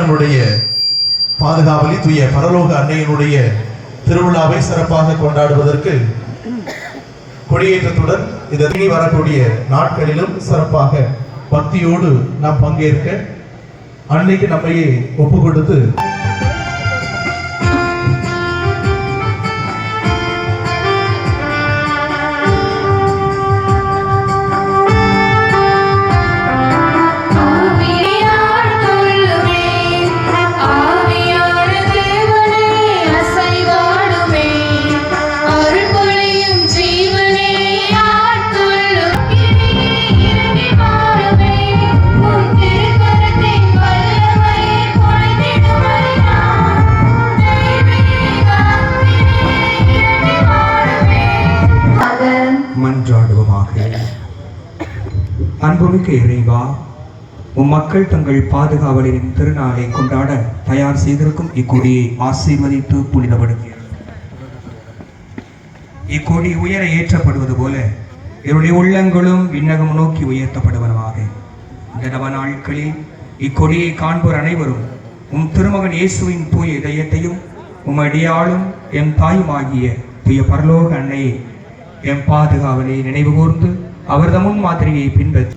இறைவனுடைய பாதுகாவலி தூய பரலோக அன்னையினுடைய திருவிழாவை சிறப்பாக கொண்டாடுவதற்கு கொடியேற்றத்துடன் இதற்கு வரக்கூடிய நாட்களிலும் சிறப்பாக பக்தியோடு நாம் பங்கேற்க அன்னைக்கு நம்மையே ஒப்பு கொடுத்து அன்புமிக்க இறைவா, மக்கள் தங்கள் பாதுகாவலரின் திருநாளை கொண்டாட தயார் செய்திருக்கும் இக்கொடியை ஆசீர்வதித்து புனிதப்படுகிறது. இக்கொடி உயர ஏற்றப்படுவது போல என்னுடைய உள்ளங்களும் விண்ணகம் நோக்கி உயர்த்தப்படுவனவாக. இந்த நவ நாட்களில் இக்கொடியை காண்போர் அனைவரும் உம் திருமகன் இயேசுவின் தூய இதயத்தையும் உம்மடியாளும் எம் தாயுமாகிய தூய பரலோக அன்னையை எம் பாதுகாவலை நினைவு கூர்ந்து அவரது முன் மாதிரியை பின்பற்றி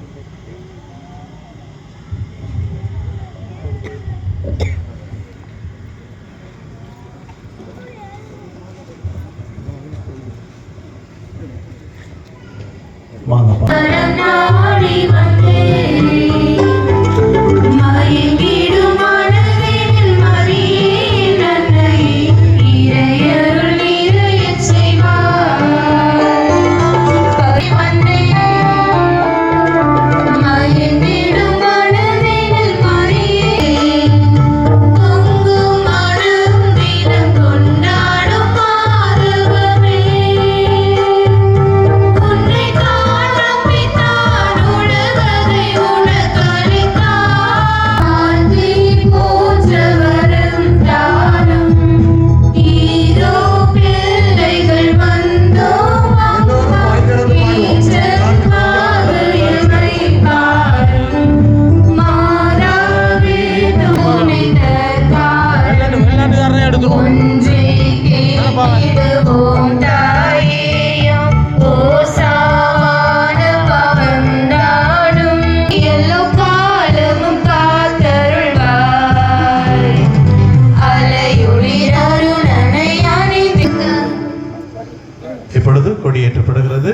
இப்பொழுது கொடியேற்றப்படுகிறது.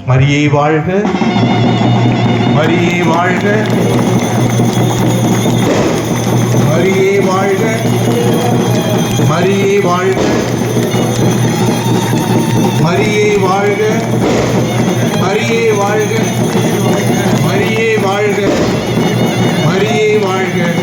மரியே வாழ்க, மரியே வாழ்க, மரியே வாழ்க, மரியே வாழ்க, மரியே வாழ்க, மரியே வாழ்க, மரியே வாழ்க, மரியே வாழ்க.